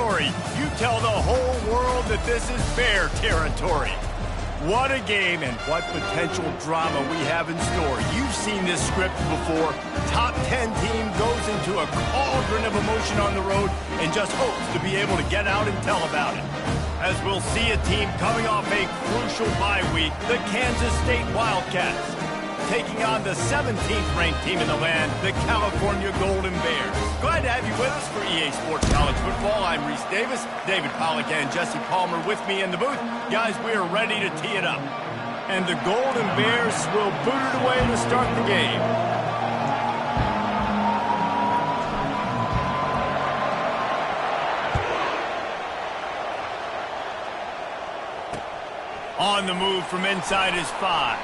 story. You tell the whole world that this is bear territory. What a game and what potential drama we have in store. You've seen this script before. Top 10 team goes into a cauldron of emotion on the road and just hopes to be able to get out and tell about it. As we'll see a team coming off a crucial bye week, the Kansas State Wildcats, taking on the 17th ranked team in the land, the California Golden Bears. Glad to have you with us for EA Sports College Football. I'm Reese Davis, David Pollack and Jesse Palmer with me in the booth. Guys, we are ready to tee it up. And the Golden Bears will boot it away to start the game. On the move from inside his 5.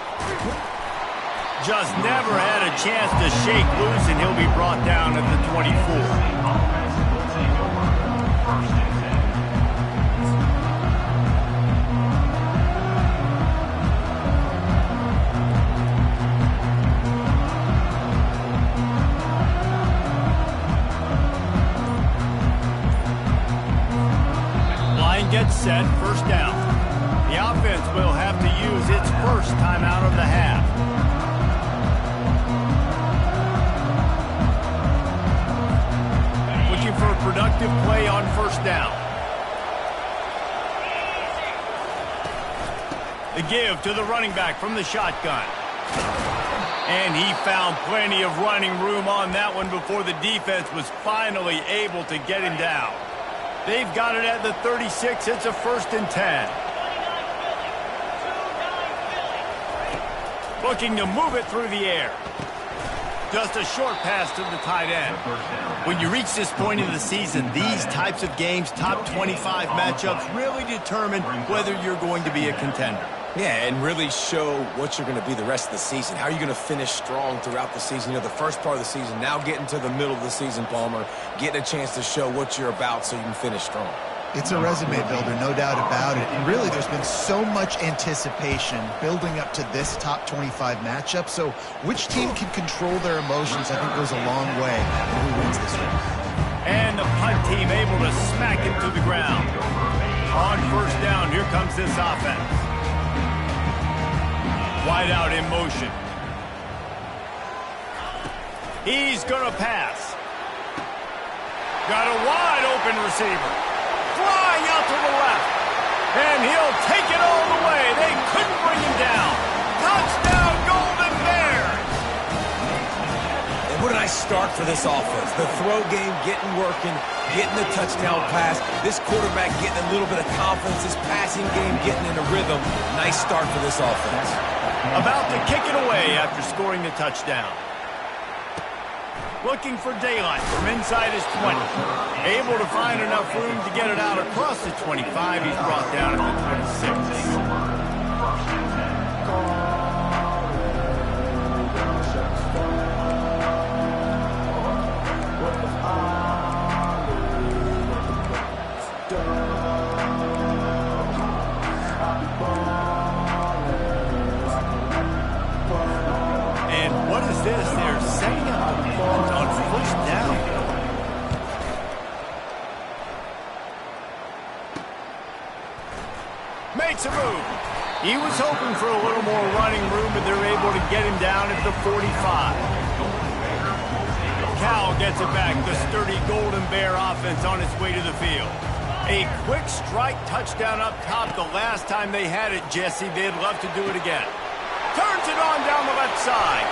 Just never had a chance to shake loose, and he'll be brought down at the 24. Line gets set, first down. The offense will have to use its first timeout of the half. Looking for a productive play on first down. The give to the running back from the shotgun. And he found plenty of running room on that one before the defense was finally able to get him down. They've got it at the 36. It's a 1st and 10. Looking to move it through the air. Just a short pass to the tight end. When you reach this point in the season, these types of games, top 25 matchups, really determine whether you're going to be a contender. Yeah, and really show what you're going to be the rest of the season. How are you going to finish strong throughout the season? You know, the first part of the season, now getting to the middle of the season, Palmer, getting a chance to show what you're about so you can finish strong. It's a resume builder, no doubt about it. And really, there's been so much anticipation building up to this top 25 matchup. So which team can control their emotions, I think, goes a long way in who wins this one. And the punt team able to smack him to the ground. On first down, here comes this offense. Wide out in motion. He's going to pass. Got a wide open receiver. Flying out to the left. And he'll take it all the way. They couldn't bring him down. Touchdown, Golden Bears. And what a nice start for this offense. The throw game getting working, getting the touchdown pass. This quarterback getting a little bit of confidence. This passing game getting in a rhythm. Nice start for this offense. About to kick it away after scoring the touchdown. Looking for daylight from inside his 20. Able to find enough room to get it out across the 25. He's brought down at the 26. And what is this? They're setting up the punt on first down. Makes a move. He was hoping for a little more running room, but they're able to get him down at the 45. Cal gets it back. The sturdy Golden Bear offense on its way to the field. A quick strike touchdown up top the last time they had it, Jesse. They'd love to do it again. Turns it on down the left side.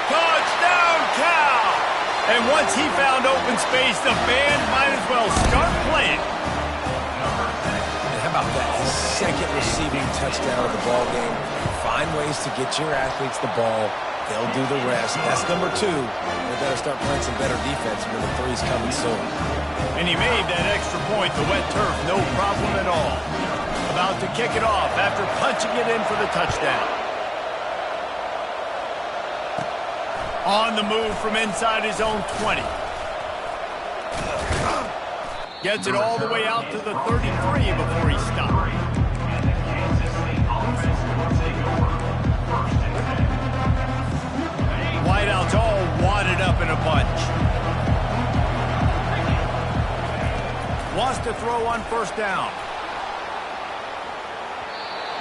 Touchdown, Cal! And once he found open space, the band might as well start playing. How about that? His second receiving touchdown of the ball game. Find ways to get your athletes the ball. They'll do the rest. That's number 2. They better start playing some better defense when the 3's coming soon. And he made that extra point, the wet turf, no problem at all. About to kick it off after punching it in for the touchdown. On the move from inside his own 20. Gets it all the way out to the 33 before he stopped. Wideouts all wadded up in a bunch. wants to throw on first down.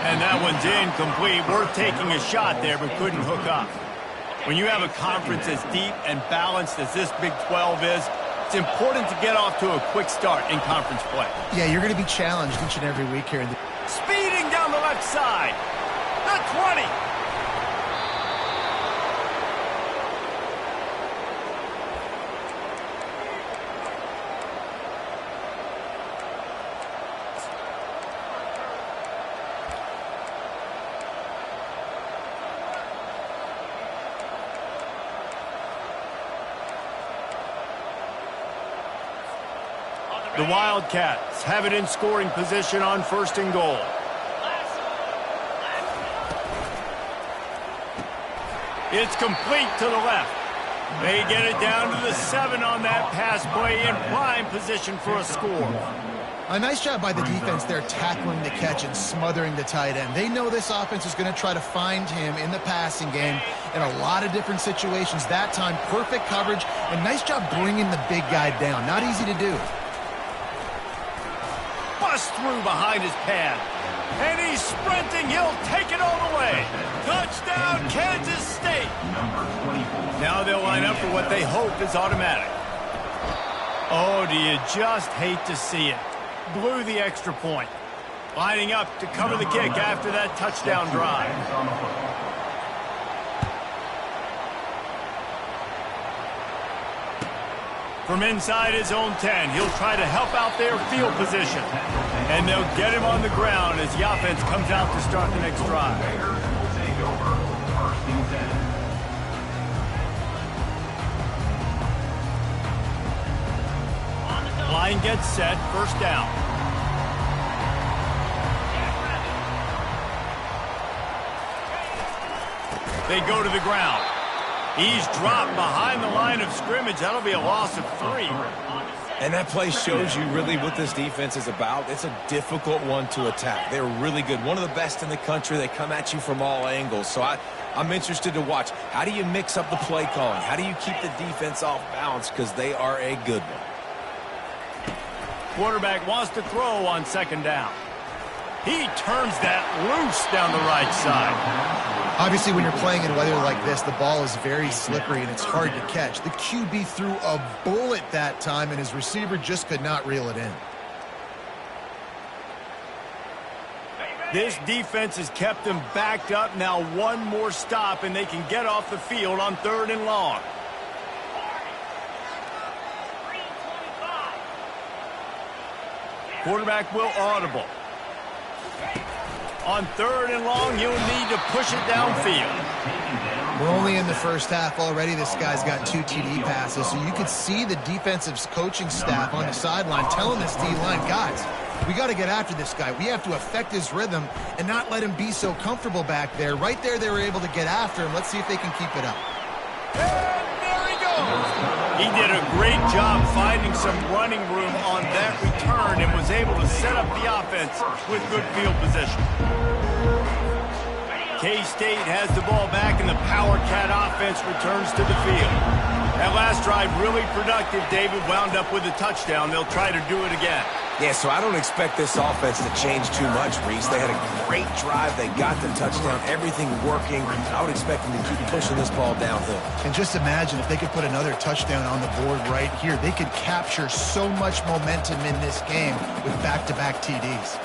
And that one's incomplete. Worth taking a shot there, but couldn't hook up. When you have a conference as deep and balanced as this Big 12 is, it's important to get off to a quick start in conference play. Yeah, you're going to be challenged each and every week here. Speeding down the left side. The 20. The Wildcats have it in scoring position on first and goal. It's complete to the left. They get it down to the 7 on that pass play in prime position for a score. A nice job by the defense there tackling the catch and smothering the tight end. They know this offense is going to try to find him in the passing game in a lot of different situations. That time, perfect coverage and nice job bringing the big guy down. Not easy to do. Bust through behind his pad. And he's sprinting. He'll take it all the way. Touchdown, Kansas State. Now they'll line up for what they hope is automatic. Oh, do you just hate to see it? Blew the extra point. Lining up to cover the kick after that touchdown drive. From inside his own 10, he'll try to help out their field position. And they'll get him on the ground as the offense comes out to start the next drive. Line gets set, first down. They go to the ground. He's dropped behind the line of scrimmage. That'll be a loss of 3. And that play shows you really what this defense is about. It's a difficult one to attack. They're really good. One of the best in the country. They come at you from all angles. So I'm interested to watch. How do you mix up the play calling? How do you keep the defense off balance? Because they are a good one. Quarterback wants to throw on second down. He turns that loose down the right side. Obviously, when you're playing in weather like this, the ball is very slippery and it's hard to catch. The QB threw a bullet that time, and his receiver just could not reel it in. This defense has kept them backed up. Now one more stop, and they can get off the field on 3rd and long. Quarterback will audible. On 3rd and long, you'll need to push it downfield. We're only in the first half already. This guy's got 2 TD passes, so you could see the defensive coaching staff on the sideline telling this D-line, guys, we got to get after this guy. We have to affect his rhythm and not let him be so comfortable back there. Right there, they were able to get after him. Let's see if they can keep it up. And there he goes. He did a great job finding some running room on that return and was able to set up the offense with good field position. K-State has the ball back and the Power Cat offense returns to the field. That last drive really productive. David wound up with a touchdown. They'll try to do it again. Yeah, so I don't expect this offense to change too much, Reese. They had a great drive. They got the touchdown. Everything working. I would expect them to keep pushing this ball downhill. And just imagine if they could put another touchdown on the board right here. They could capture so much momentum in this game with back-to-back TDs.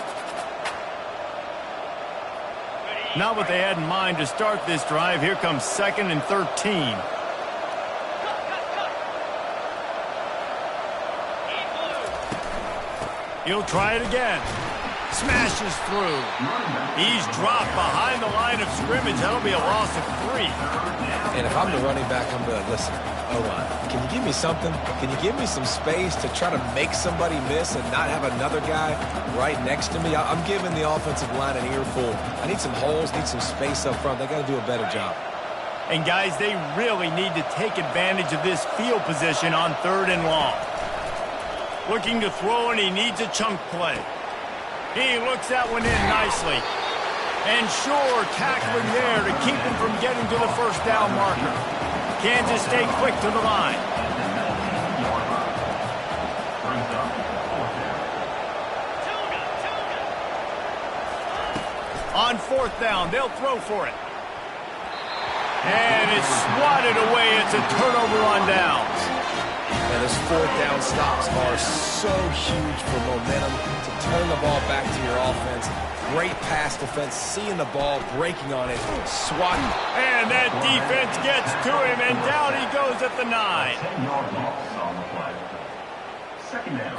Not what they had in mind to start this drive. Here comes 2nd and 13. He'll try it again. Smashes through. He's dropped behind the line of scrimmage. That'll be a loss of 3. And if I'm the running back, I'm going to listen. O-line, can you give me something? Can you give me some space to try to make somebody miss and not have another guy right next to me? I'm giving the offensive line an earful. I need some holes, need some space up front. They got to do a better job. And guys, they really need to take advantage of this field position on 3rd and long. Looking to throw, and he needs a chunk play. He looks that one in nicely. And sure, tackling there to keep him from getting to the first down marker. Kansas State quick to the line. On fourth down, they'll throw for it. And it's swatted away. It's a turnover on downs. And those fourth down stops are so huge for momentum to turn the ball back to your offense. Great pass defense, seeing the ball, breaking on it, swatting. And that defense gets to him, and down he goes at the 9. 10-yard loss on the play. Second down.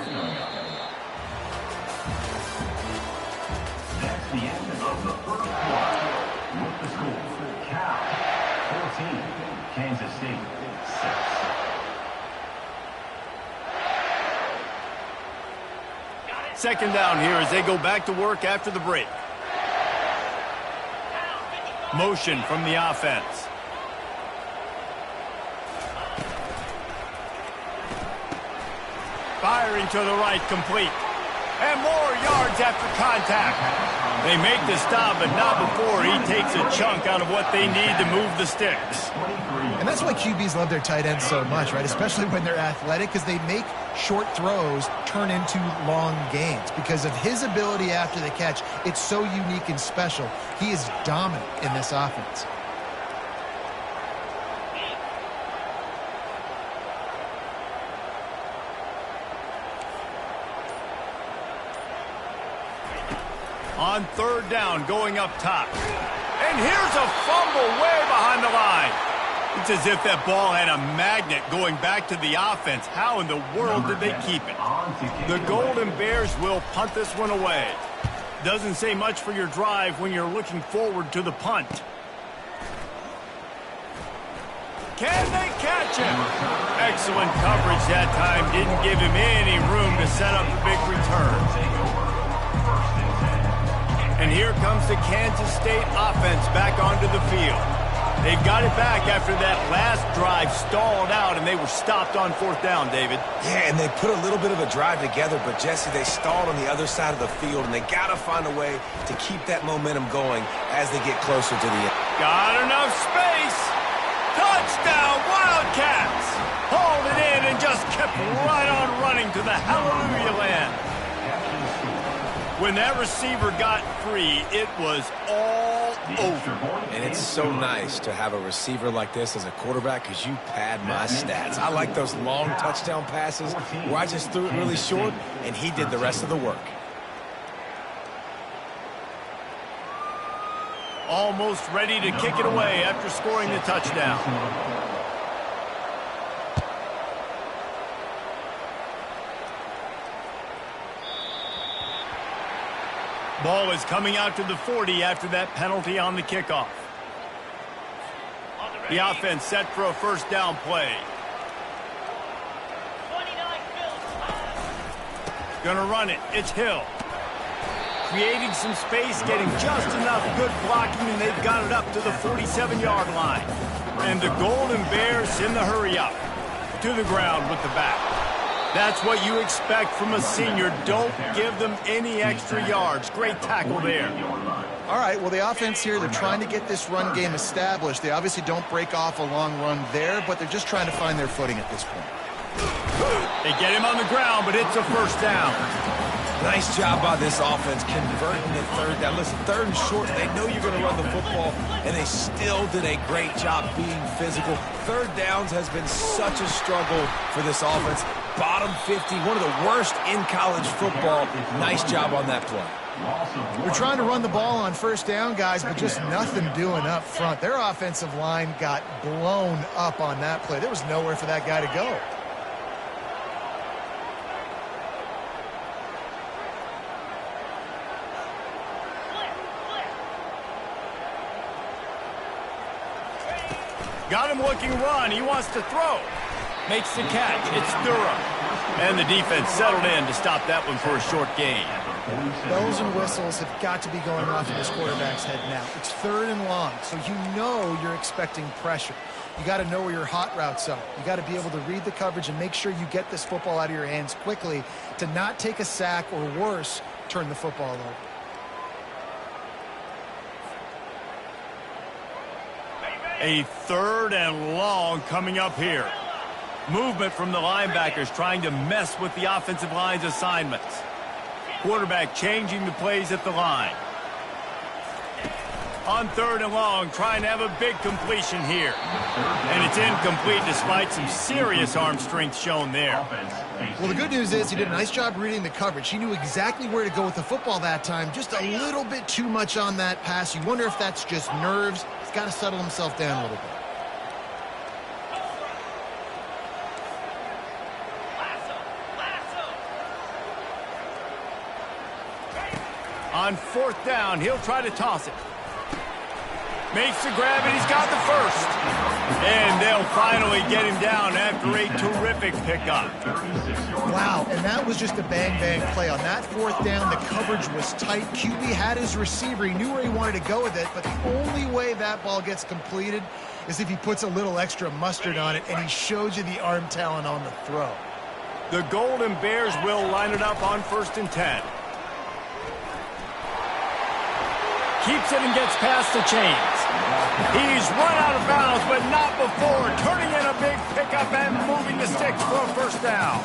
That's the end of the first quarter. With the score, Cal 14, Kansas State 6. Second down here as they go back to work after the break. Motion from the offense. Firing to the right, complete. And more yards after contact. They make the stop, but not before he takes a chunk out of what they need to move the sticks. And that's why QBs love their tight ends so much, right? Especially when they're athletic, because they make short throws turn into long gains. Because of his ability after the catch, it's so unique and special. He is dominant in this offense. On third down, going up top. And here's a fumble way behind the line. It's as if that ball had a magnet going back to the offense. How in the world did they keep it? The Golden Bears will punt this one away. Doesn't say much for your drive when you're looking forward to the punt. Can they catch him? Excellent coverage that time. Didn't give him any room to set up the big return. And here comes the Kansas State offense back onto the field. They've got it back after that last drive stalled out, and they were stopped on fourth down, David. Yeah, and they put a little bit of a drive together, but, Jesse, they stalled on the other side of the field, and they got to find a way to keep that momentum going as they get closer to the end. Got enough space. Touchdown, Wildcats. Hauled it in and just kept right on running to the hallelujah land. When that receiver got free, it was all over. And it's so nice to have a receiver like this as a quarterback because you pad my stats. I like those long touchdown passes where I just threw it really short and he did the rest of the work. Almost ready to kick it away after scoring the touchdown. Ball is coming out to the 40 after that penalty on the kickoff. The offense set for a first down play. Gonna run it. It's Hill. Creating some space, getting just enough good blocking, and they've got it up to the 47-yard line. And the Golden Bears in the hurry up. To the ground with the back. That's what you expect from a senior. Don't give them any extra yards. Great tackle there. All right, well, the offense here, they're trying to get this run game established. They obviously don't break off a long run there, but they're just trying to find their footing at this point. They get him on the ground, but it's a first down. Nice job by this offense converting the third down. Listen, third and short, they know you're going to run the football, and they still did a great job being physical. Third downs has been such a struggle for this offense. Bottom 50, one of the worst in college football. Nice job on that play. We're trying to run the ball on first down, guys, but just nothing doing up front. Their offensive line got blown up on that play. There was nowhere for that guy to go. Got him looking run. He wants to throw. Makes the catch. It's Durham. And the defense settled in to stop that one for a short gain. Bells and whistles have got to be going off in this quarterback's head now. It's third and long, so you know you're expecting pressure. You got to know where your hot routes are. You got to be able to read the coverage and make sure you get this football out of your hands quickly to not take a sack or worse, turn the football over. A third and long coming up here. Movement from the linebackers trying to mess with the offensive line's assignments. Quarterback changing the plays at the line. On 3rd and long, trying to have a big completion here. And it's incomplete despite some serious arm strength shown there. Well, the good news is he did a nice job reading the coverage. He knew exactly where to go with the football that time. Just a little bit too much on that pass. You wonder if that's just nerves. He's got to settle himself down a little bit. On 4th down, he'll try to toss it. Makes the grab, and he's got the first. And they'll finally get him down after a terrific pickup. Wow, and that was just a bang-bang play. On that 4th down, the coverage was tight. QB had his receiver. He knew where he wanted to go with it, but the only way that ball gets completed is if he puts a little extra mustard on it, and he shows you the arm talent on the throw. The Golden Bears will line it up on 1st and 10. Keeps it and gets past the chains. He's run out of bounds, but not before. Turning in a big pickup and moving the sticks for a 1st down.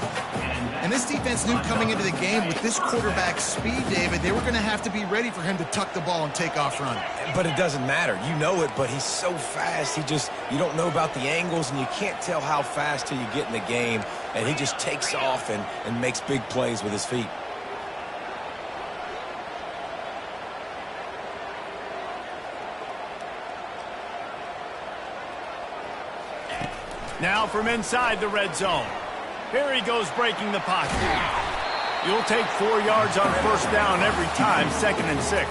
And this defense knew coming into the game with this quarterback's speed, David, they were going to have to be ready for him to tuck the ball and take off running. But it doesn't matter. You know it, but he's so fast. You don't know about the angles, and you can't tell how fast till you get in the game. And he just takes off and makes big plays with his feet. Now from inside the red zone. Here he goes breaking the pocket. You'll take 4 yards on 1st down every time, 2nd and 6.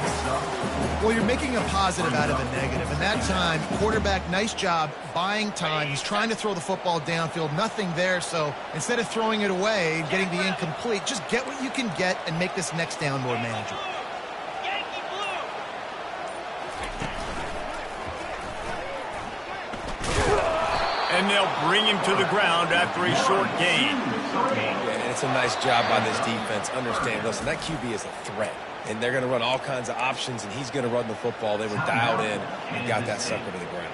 Well, you're making a positive out of a negative. And that time, quarterback, nice job buying time. He's trying to throw the football downfield. Nothing there, so instead of throwing it away and getting the incomplete, just get what you can get and make this next down more manageable. And they'll bring him to the ground after a short gain. Yeah, and it's a nice job by this defense. Understand, listen, that QB is a threat. And they're going to run all kinds of options, and he's going to run the football. They were dialed in and got that sucker to the ground.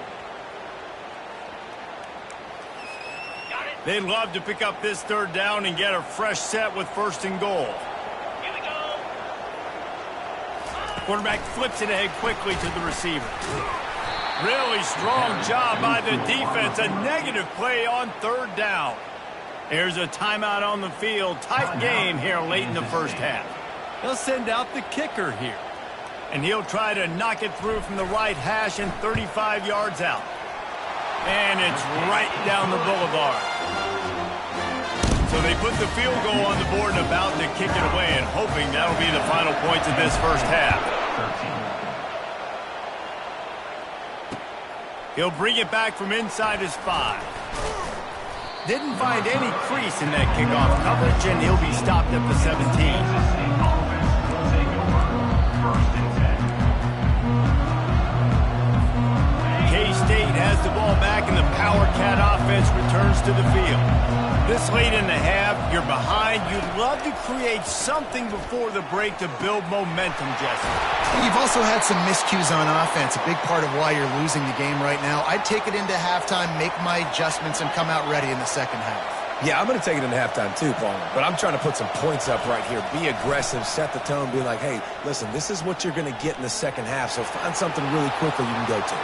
They'd love to pick up this 3rd down and get a fresh set with 1st and goal. Here we go. Quarterback flips it ahead quickly to the receiver. Really strong job by the defense. A negative play on 3rd down. There's a timeout on the field. Tight game here late in the 1st half. They'll send out the kicker here. And he'll try to knock it through from the right hash and 35 yards out. And it's right down the boulevard. So they put the field goal on the board and about to kick it away, and hoping that'll be the final points of this 1st half. He'll bring it back from inside his 5. Didn't find any crease in that kickoff coverage, and he'll be stopped at the 17. K-State has the ball back, and the Power Cat offense returns to the field. This late in the half, you're behind. You'd love to create something before the break to build momentum, Jesse. You've also had some miscues on offense, a big part of why you're losing the game right now. I'd take it into halftime, make my adjustments, and come out ready in the 2nd half. Yeah, I'm going to take it into halftime too, Paul. But I'm trying to put some points up right here. Be aggressive, set the tone, be like, hey, listen, this is what you're going to get in the 2nd half, so find something really quickly you can go to.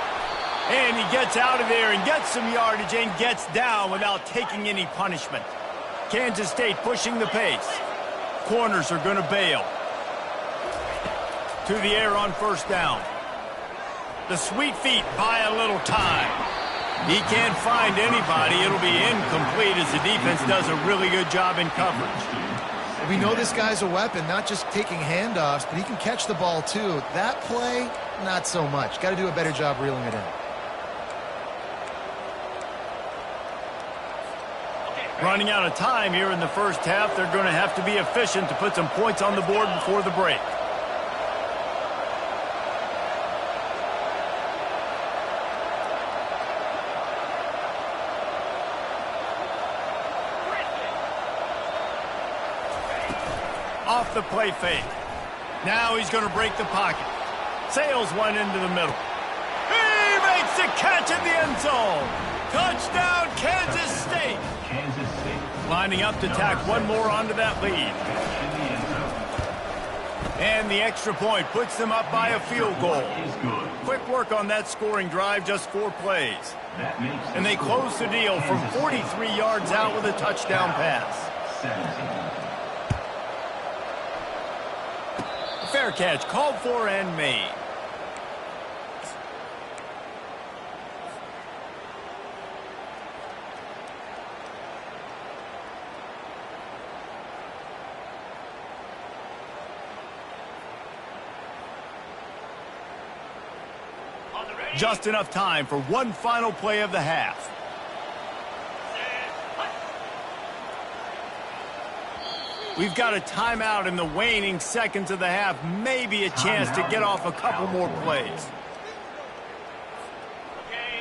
And he gets out of there and gets some yardage and gets down without taking any punishment. Kansas State pushing the pace. Corners are going to bail. To the air on 1st down. The sweet feet buy a little time. He can't find anybody. It'll be incomplete as the defense does a really good job in coverage. We know this guy's a weapon, not just taking handoffs, but he can catch the ball too. That play, not so much. Got to do a better job reeling it in. Running out of time here in the 1st half. They're going to have to be efficient to put some points on the board before the break. Off the play fake. Now he's going to break the pocket. Sails one into the middle. He makes the catch in the end zone. Touchdown, Kansas State. Lining up to tack one more onto that lead. And the extra point puts them up by a field goal. Quick work on that scoring drive, just 4 plays. And they close the deal from 43 yards out with a touchdown pass. Fair catch, called for and made. Just enough time for one final play of the half. We've got a timeout in the waning seconds of the half. Maybe a chance to get off a couple more plays.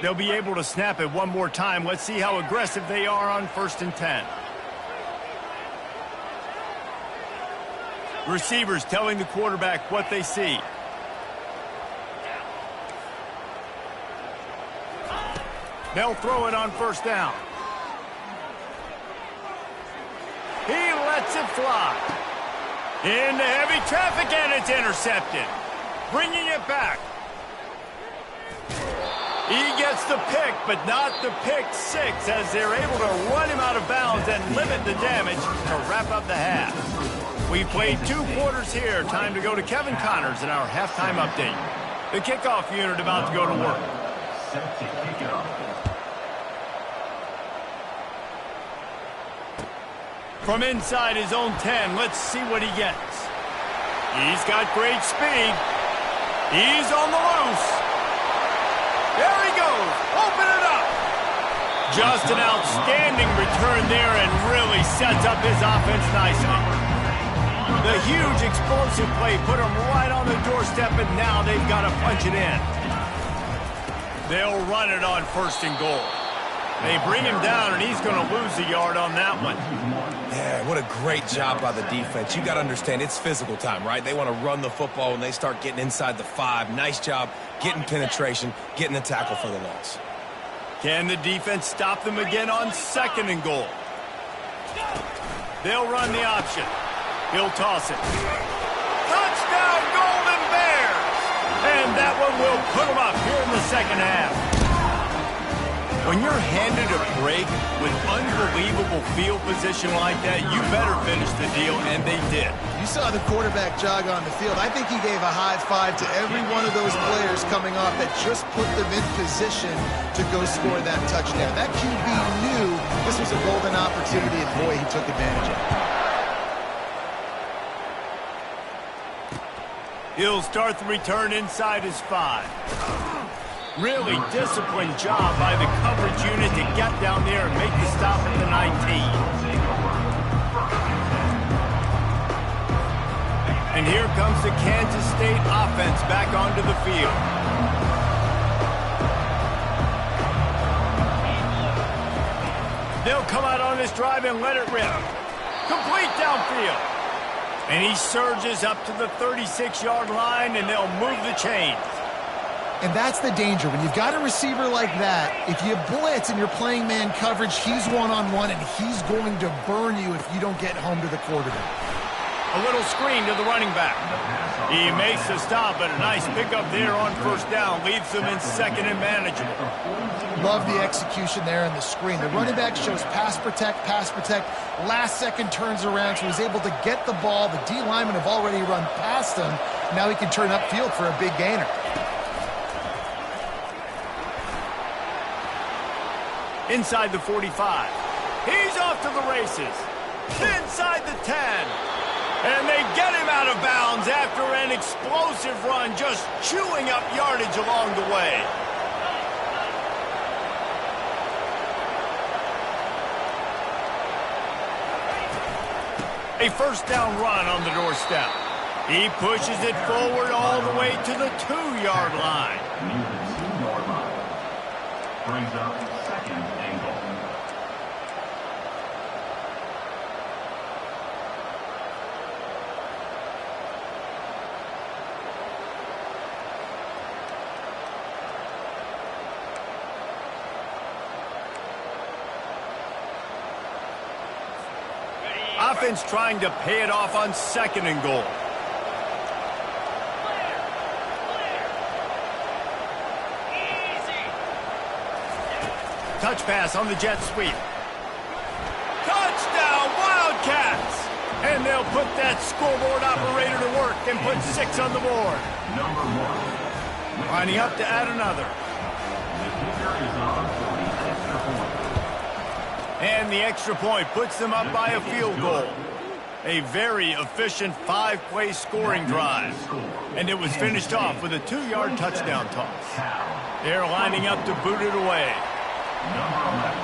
They'll be able to snap it one more time. Let's see how aggressive they are on 1st and 10. Receivers telling the quarterback what they see. They'll throw it on 1st down. He lets it fly. Into heavy traffic, and it's intercepted. Bringing it back. He gets the pick, but not the pick 6, as they're able to run him out of bounds and limit the damage to wrap up the half. We played 2 quarters here. Time to go to Kevin Connors in our halftime update. The kickoff unit about to go to work. Set to kick it off. From inside his own 10, let's see what he gets. He's got great speed. He's on the loose. There he goes. Open it up. Just an outstanding return there and really sets up his offense nicely. The huge explosive play put him right on the doorstep, and now they've got to punch it in. They'll run it on 1st and goal. They bring him down, and he's going to lose a yard on that one. Yeah, what a great job by the defense. You got to understand, it's physical time, right? They want to run the football when they start getting inside the 5. Nice job getting penetration, getting the tackle for the loss. Can the defense stop them again on 2nd and goal? They'll run the option. He'll toss it. Touchdown, Golden Bears! And that one will put them up here in the 2nd half. When you're handed a break with unbelievable field position like that, you better finish the deal, and they did. You saw the quarterback jog on the field. I think he gave a high five to every one of those players coming off that just put them in position to go score that touchdown. That QB knew this was a golden opportunity, and boy, he took advantage of it. He'll start the return inside his 5. Really disciplined job by the coverage unit to get down there and make the stop at the 19. And here comes the Kansas State offense back onto the field. They'll come out on this drive and let it rip. Complete downfield. And he surges up to the 36-yard line, and they'll move the chains. And that's the danger. When you've got a receiver like that, if you blitz and you're playing man coverage, he's one-on-one, and he's going to burn you if you don't get home to the quarterback. A little screen to the running back. He makes the stop, but a nice pickup there on 1st down. Leaves them in 2nd and manageable. Love the execution there in the screen. The running back shows pass protect, pass protect. Last second turns around, so he's able to get the ball. The D linemen have already run past him. Now he can turn upfield for a big gainer. Inside the 45. He's off to the races. Inside the 10. And they get him out of bounds after an explosive run, just chewing up yardage along the way. A 1st down run on the doorstep. He pushes it forward all the way to the 2-yard line. Brings up 2nd and goal. Offense trying to pay it off on 2nd and goal. Touch pass on the jet sweep. Touchdown, Wildcats! And they'll put that scoreboard operator to work and put 6 on the board. Number 1. Lining up to add another. The kicker is on for the extra point. And the extra point puts them up by a field goal. A very efficient 5-play scoring drive. And it was finished off with a 2-yard touchdown toss. They're lining up to boot it away. Number 11,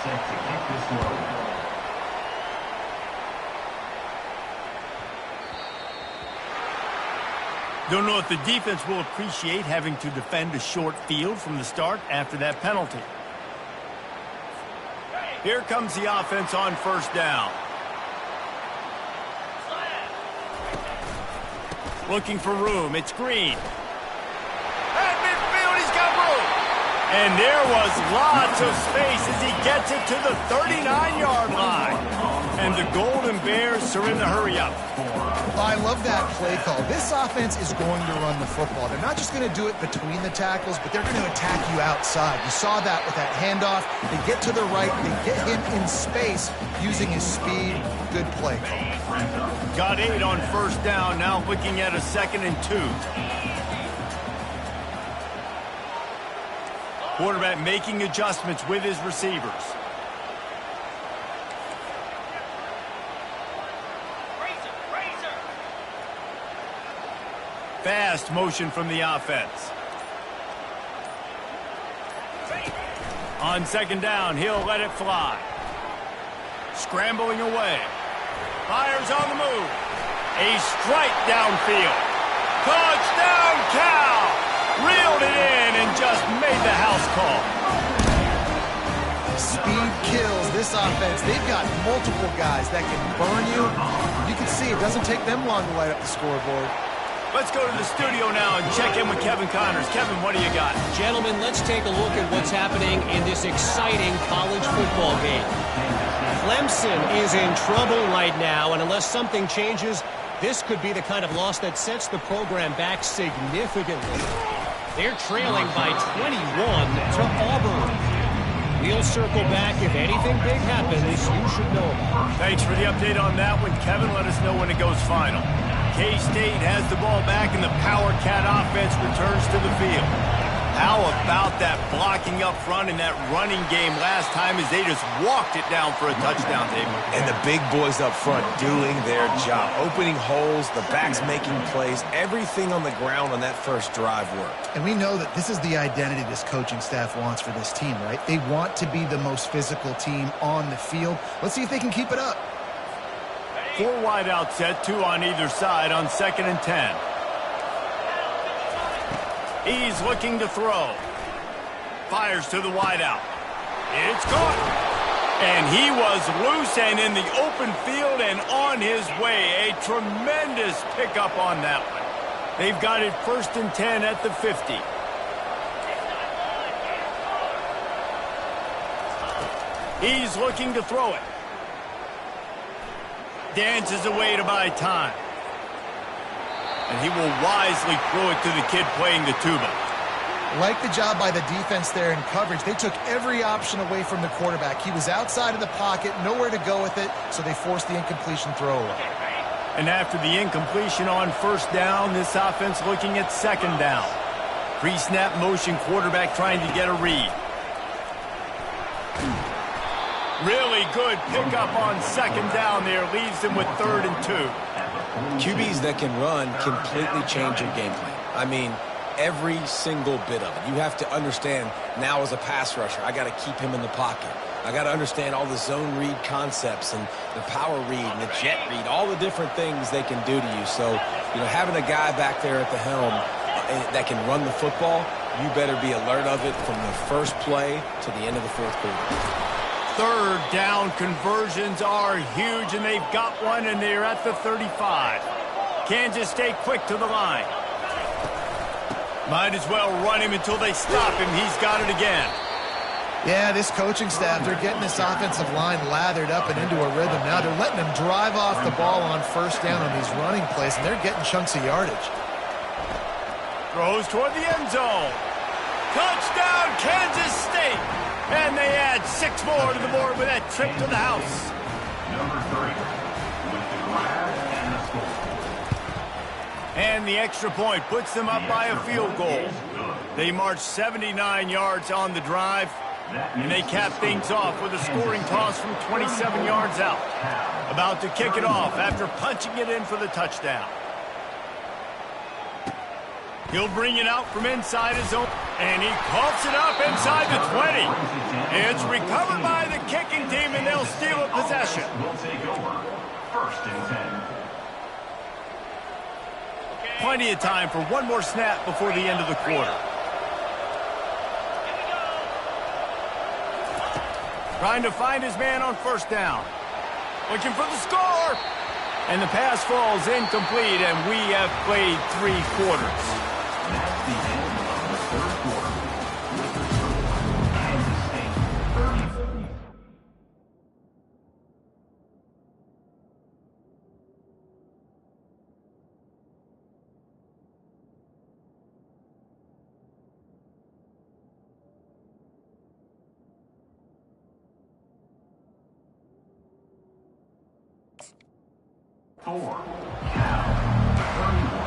set to kick this one. Don't know if the defense will appreciate having to defend a short field from the start after that penalty. Here comes the offense on first down. Looking for room. It's Green. At midfield, he's got room. And there was lots of space as he gets it to the 39-yard line. And the Golden Bears are in the hurry-up. I love that play call. This offense is going to run the football. They're not just going to do it between the tackles, but they're going to attack you outside. You saw that with that handoff. They get to the right. They get him in space using his speed. Good play call. Got 8 on first down. Now looking at a 2nd and 2. Quarterback making adjustments with his receivers. Fast motion from the offense. On 2nd down, he'll let it fly. Scrambling away. Fires on the move. A strike downfield. Touchdown, Cal! Reeled it in and just made the house call. Speed kills this offense. They've got multiple guys that can burn you. You can see it doesn't take them long to light up the scoreboard. Let's go to the studio now and check in with Kevin Connors. Kevin, what do you got? Gentlemen, let's take a look at what's happening in this exciting college football game. Clemson is in trouble right now, and unless something changes, this could be the kind of loss that sets the program back significantly. They're trailing by 21 to Auburn. We'll circle back if anything big happens. You should know about it. Thanks for the update on that one, Kevin. Let us know when it goes final. K-State has the ball back, and the Power Cat offense returns to the field. How about that blocking up front and that running game last time as they just walked it down for a touchdown, David? And the big boys up front doing their job. Opening holes, the backs making plays. Everything on the ground on that first drive worked. And we know that this is the identity this coaching staff wants for this team, right? They want to be the most physical team on the field. Let's see if they can keep it up. 4 wide out set, 2 on either side on 2nd and 10. He's looking to throw. Fires to the wide out. It's caught. And he was loose and in the open field and on his way. A tremendous pickup on that one. They've got it 1st and 10 at the 50. He's looking to throw it. Dances away to buy time. And he will wisely throw it to the kid playing the tuba. Like the job by the defense there in coverage. They took every option away from the quarterback. He was outside of the pocket, nowhere to go with it, so they forced the incompletion throwaway. And after the incompletion on 1st down, this offense looking at 2nd down. Pre-snap motion, quarterback trying to get a read. Really good pickup on 2nd down there. Leaves them with 3rd and 2. QBs that can run completely change your game plan. I mean, every single bit of it. You have to understand now as a pass rusher, I got to keep him in the pocket. I got to understand all the zone read concepts and the power read and the jet read, all the different things they can do to you. So, you know, having a guy back there at the helm that can run the football, you better be alert of it from the first play to the end of the 4th quarter. 3rd down conversions are huge, and they've got one, and they're at the 35. Kansas State quick to the line. Might as well run him until they stop him. He's got it again. Yeah, this coaching staff, they're getting this offensive line lathered up and into a rhythm now. They're letting them drive off the ball on 1st down on these running plays, and they're getting chunks of yardage. Throws toward the end zone. Touchdown, Kansas State. And they add 6 more to the board with that trip to the house. Number 3 with the grab and the score. And the extra point puts them up by a field goal. They march 79 yards on the drive, and they cap things off with a scoring toss from 27 yards out. About to kick it off after punching it in for the touchdown. He'll bring it out from inside his own, and he coughs it up inside the 20. It's recovered by the kicking team, and they'll steal a possession. Will take over. 1st and 10. Plenty of time for one more snap before the end of the quarter. Trying to find his man on 1st down. Looking for the score. And the pass falls incomplete, and we have played 3 quarters. That's the end of the 3rd quarter. With the score, Kansas State 30. Four, Cal, 31.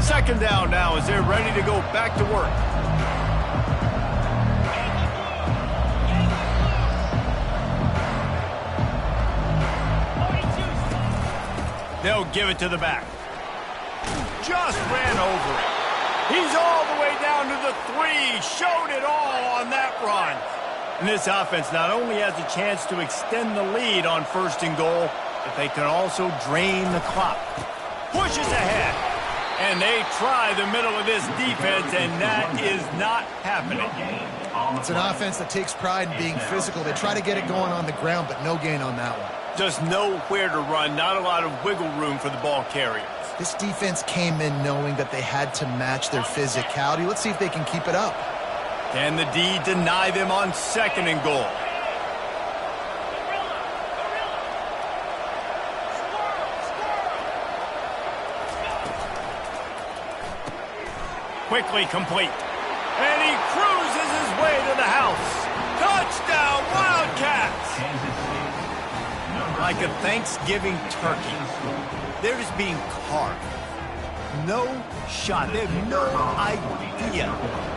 Second down now as they're ready to go back to work. They'll give it to the back. Just ran over it. He's all the way down to the 3. Showed it all on that run. And this offense not only has a chance to extend the lead on 1st and goal, but they can also drain the clock. Pushes ahead. And they try the middle of this defense, and that is not happening. It's an offense that takes pride in being physical. They try to get it going on the ground, but no gain on that one. Just nowhere to run, not a lot of wiggle room for the ball carriers. This defense came in knowing that they had to match their physicality. Let's see if they can keep it up. Can the D deny them on 2nd and goal? Quickly complete. And he cruises his way to the house. Touchdown, Wildcats! Like a Thanksgiving turkey, they're just being carved. No shot. They have no idea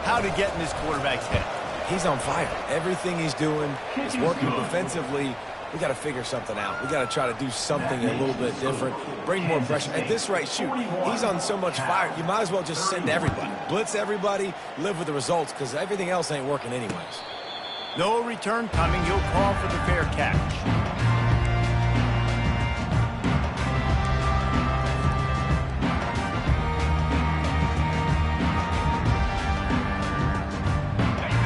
how to get in this quarterback's head. He's on fire. Everything he's doing is working defensively. We got to figure something out. We got to try to do something a little bit different. Bring more pressure. At this rate, shoot, he's on so much fire. You might as well just send everybody. Blitz everybody, live with the results, because everything else ain't working anyways. No return coming. He'll call for the fair catch.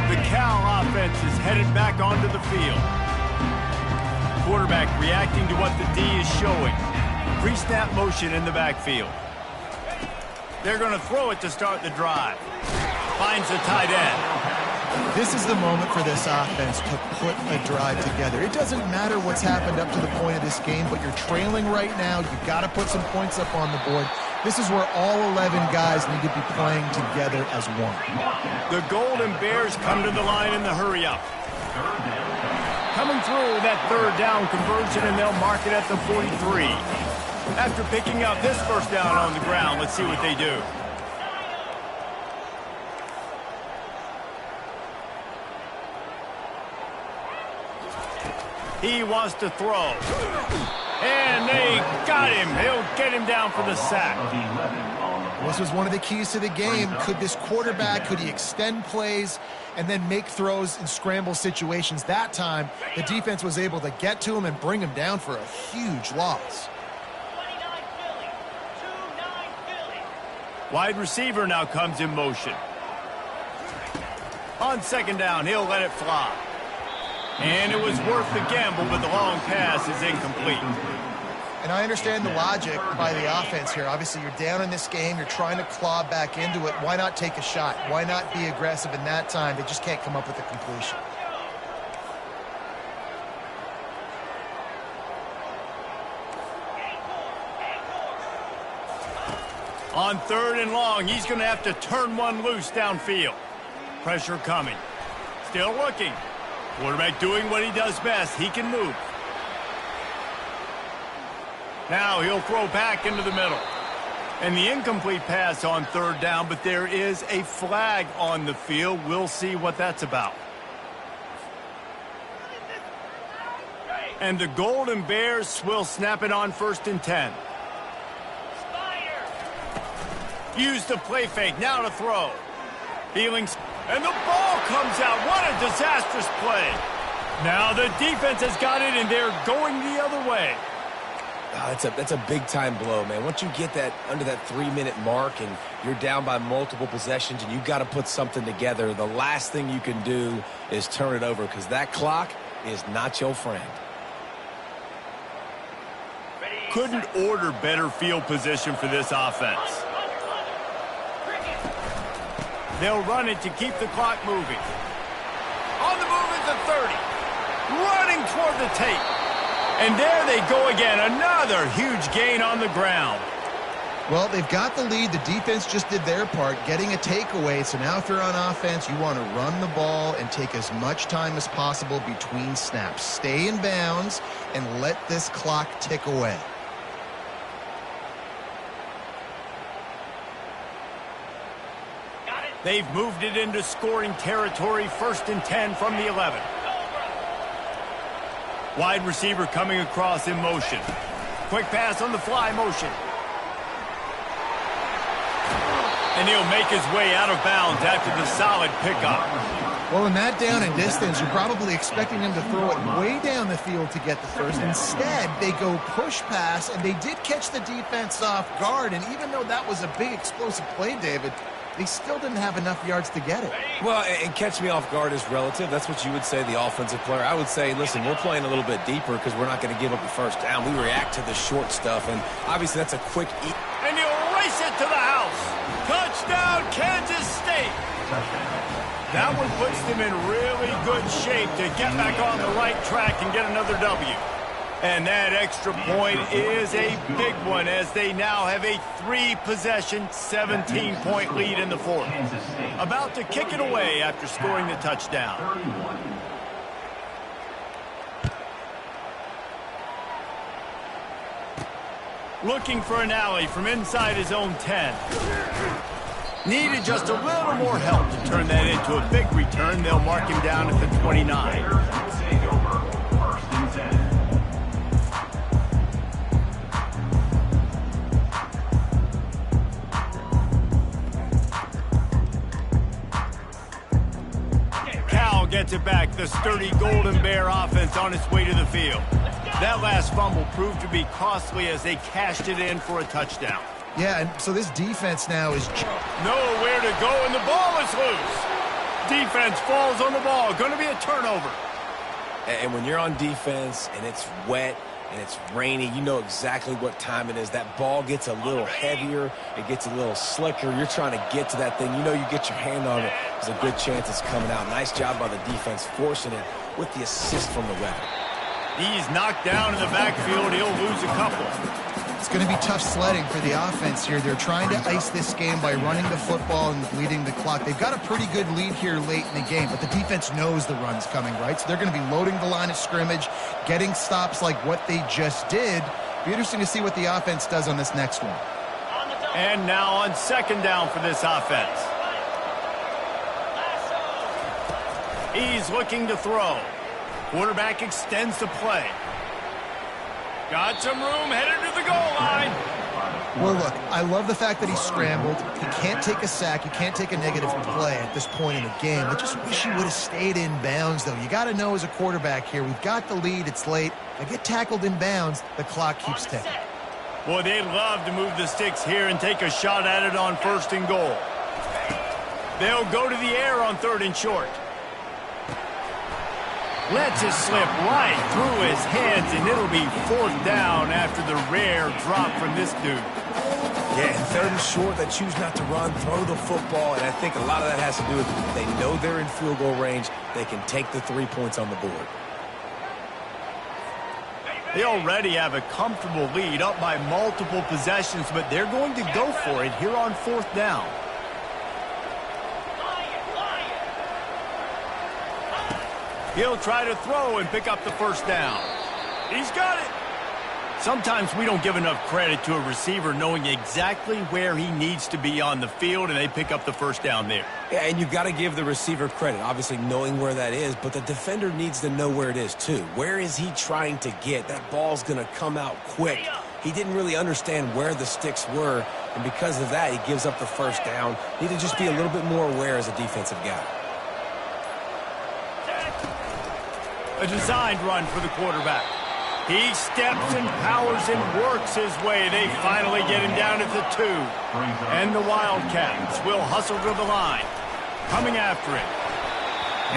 The Cal offense is headed back onto the field. Quarterback reacting to what the D is showing. Pre-snap motion in the backfield. They're going to throw it to start the drive. Finds the tight end. This is the moment for this offense to put a drive together. It doesn't matter what's happened up to the point of this game, but you're trailing right now. You've got to put some points up on the board. This is where all 11 guys need to be playing together as one. The Golden Bears come to the line in the hurry-up. Coming through that 3rd down conversion, and they'll mark it at the 43. After picking up this 1st down on the ground, let's see what they do. He wants to throw. And they got him. He'll get him down for the sack. This was one of the keys to the game. Could this quarterback, could he extend plays and then make throws in scramble situations? That time, the defense was able to get to him and bring him down for a huge loss. Wide receiver now comes in motion. On 2nd down, he'll let it fly. And it was worth the gamble, but the long pass is incomplete. And I understand the logic by the offense here. Obviously, you're down in this game. You're trying to claw back into it. Why not take a shot? Why not be aggressive in that time? They just can't come up with a completion. On 3rd and long, he's going to have to turn one loose downfield. Pressure coming. Still looking. Quarterback doing what he does best. He can move. Now he'll throw back into the middle. And the incomplete pass on 3rd down, but there is a flag on the field. We'll see what that's about. And the Golden Bears will snap it on 1st and 10. Use the play fake, now to throw. Feelings, and the ball comes out. What a disastrous play. Now the defense has got it, and they're going the other way. Oh, that's a big-time blow, man. Once you get that under that 3-minute mark and you're down by multiple possessions and you've got to put something together, the last thing you can do is turn it over because that clock is not your friend. Couldn't order better field position for this offense. They'll run it to keep the clock moving. On the move at the 30. Running toward the tape. And there they go again. Another huge gain on the ground. Well, they've got the lead. The defense just did their part, getting a takeaway. So now if you're on offense, you want to run the ball and take as much time as possible between snaps. Stay in bounds and let this clock tick away. They've moved it into scoring territory, 1st and 10 from the 11. Wide receiver coming across in motion. Quick pass on the fly motion. And he'll make his way out of bounds after the solid pickup. Well, in that down and distance, you're probably expecting him to throw it way down the field to get the first. Instead, they go push pass, and they did catch the defense off guard. And even though that was a big explosive play, David, they still didn't have enough yards to get it. Well, and catch me off guard is relative. That's what you would say, the offensive player. I would say, listen, we're playing a little bit deeper because we're not going to give up the first down. We react to the short stuff, and obviously that's a quick and he'll race it to the house. Touchdown, Kansas State. That one puts them in really good shape to get back on the right track and get another W. And that extra point is a big one as they now have a 3-possession, 17-point lead in the 4th. About to kick it away after scoring the touchdown. Looking for an alley from inside his own 10. Needed just a little more help to turn that into a big return. They'll mark him down at the 29. Gets it back. The sturdy Golden Bear offense on its way to the field. That last fumble proved to be costly as they cashed it in for a touchdown. Yeah, and so this defense now is nowhere to go, and the ball is loose. Defense falls on the ball. Going to be a turnover. And when you're on defense and it's wet and it's rainy, you know exactly what time it is. That ball gets a little heavier. It gets a little slicker. You're trying to get to that thing. You know you get your hand on it. There's a good chance it's coming out. Nice job by the defense forcing it with the assist from the ref. He's knocked down in the backfield. He'll lose a couple. It's going to be tough sledding for the offense here. They're trying to ice this game by running the football and bleeding the clock. They've got a pretty good lead here late in the game, but the defense knows the run's coming, right? So they're going to be loading the line of scrimmage, getting stops like what they just did. Be interesting to see what the offense does on this next one. And now on 2nd down for this offense. He's looking to throw. Quarterback extends the play. Got some room, headed to the goal line. Well, look, I love the fact that he scrambled. He can't take a sack. You can't take a negative play at this point in the game. I just wish he would have stayed in bounds, though. You got to know as a quarterback here, we've got the lead. It's late. If I get tackled in bounds, the clock keeps ticking. Boy, they'd love to move the sticks here and take a shot at it on 1st and goal. They'll go to the air on 3rd and short. Lets it slip right through his hands, and it'll be 4th down after the rare drop from this dude. Yeah, and 3rd and short, they choose not to run, throw the football, and I think a lot of that has to do with they know they're in field goal range. They can take the 3 points on the board. They already have a comfortable lead up by multiple possessions, but they're going to go for it here on 4th down. He'll try to throw and pick up the 1st down. He's got it. Sometimes we don't give enough credit to a receiver knowing exactly where he needs to be on the field, and they pick up the 1st down there. Yeah, and you've got to give the receiver credit, obviously knowing where that is, but the defender needs to know where it is too. Where is he trying to get? That ball's going to come out quick. He didn't really understand where the sticks were, and because of that, he gives up the 1st down. Need to just be a little bit more aware as a defensive guy. A designed run for the quarterback. He steps and powers and works his way. They finally get him down at the 2. And the Wildcats will hustle to the line. Coming after it.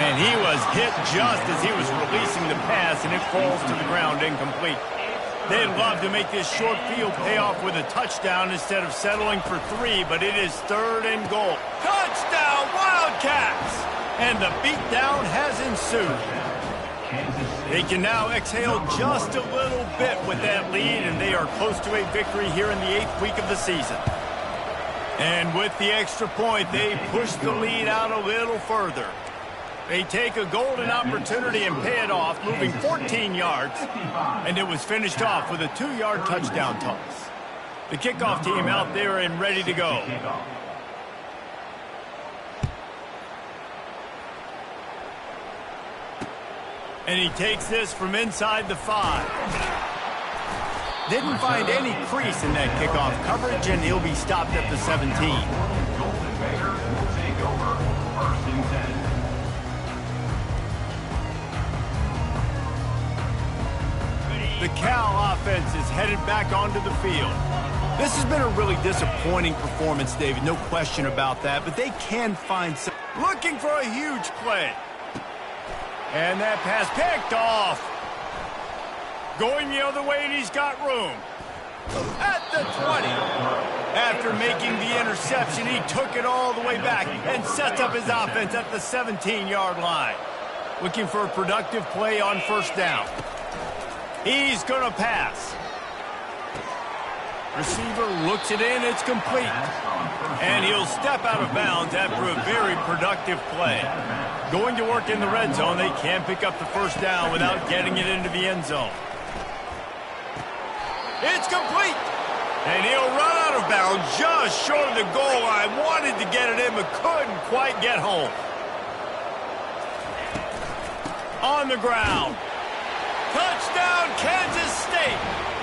And he was hit just as he was releasing the pass, and it falls to the ground incomplete. They'd love to make this short field pay off with a touchdown instead of settling for 3, but it is 3rd and goal. Touchdown, Wildcats! And the beatdown has ensued. They can now exhale just a little bit with that lead, and they are close to a victory here in the 8th week of the season. And with the extra point, they push the lead out a little further. They take a golden opportunity and pay it off, moving 14 yards, and it was finished off with a 2-yard touchdown toss. The kickoff team out there and ready to go. And he takes this from inside the 5. Didn't find any crease in that kickoff coverage, and he'll be stopped at the 17. The Cal offense is headed back onto the field. This has been a really disappointing performance, David, no question about that, but they can find some. Looking for a huge play. And that pass picked off. Going the other way, and he's got room. At the 20. After making the interception, he took it all the way back and sets up his offense at the 17-yard line. Looking for a productive play on 1st down. He's going to pass. Receiver looks it in, it's complete. And he'll step out of bounds after a very productive play. Going to work in the red zone, they can't pick up the 1st down without getting it into the end zone. It's complete. And he'll run out of bounds just short of the goal line. Wanted to get it in, but couldn't quite get home. On the ground. Touchdown, Kansas State.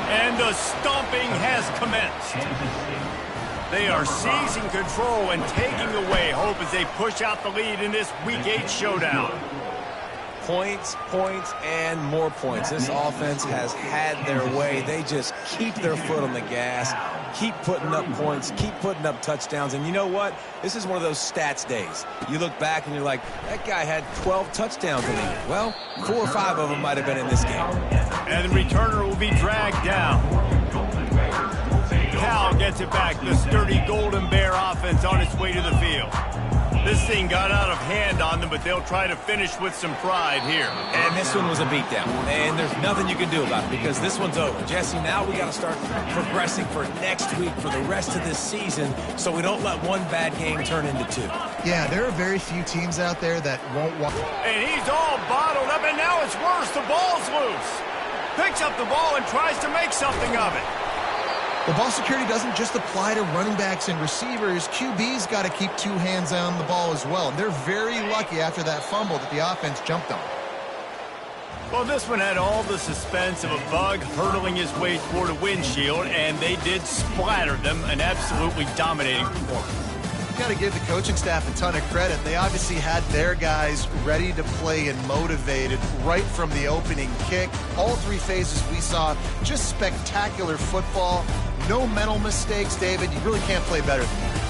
And the stomping has commenced. They are seizing control and taking away hope as they push out the lead in this Week 8 showdown. Points, points, and more points. This offense has had their way. They just keep their foot on the gas, keep putting up points, keep putting up touchdowns. And you know what? This is one of those stats days. You look back and you're like, that guy had 12 touchdowns in the year. Well, 4 or 5 of them might have been in this game. And the returner will be dragged down. Cal gets it back. The sturdy Golden Bear offense on its way to the field. This thing got out of hand on them, but they'll try to finish with some pride here. And this one was a beatdown. And there's nothing you can do about it because this one's over. Jesse, now we got to start progressing for next week for the rest of this season so we don't let one bad game turn into 2. Yeah, there are very few teams out there that won't walk. And he's all bottled up, and now it's worse. The ball's loose. Picks up the ball and tries to make something of it. The ball security doesn't just apply to running backs and receivers. QB's got to keep 2 hands on the ball as well. And they're very lucky after that fumble that the offense jumped on. Well, this one had all the suspense of a bug hurtling his way toward a windshield, and they did splatter them. An absolutely dominating performance. Got to give the coaching staff a ton of credit. They obviously had their guys ready to play and motivated right from the opening kick. All 3 phases we saw, just spectacular football. No mental mistakes, David. You really can't play better than that.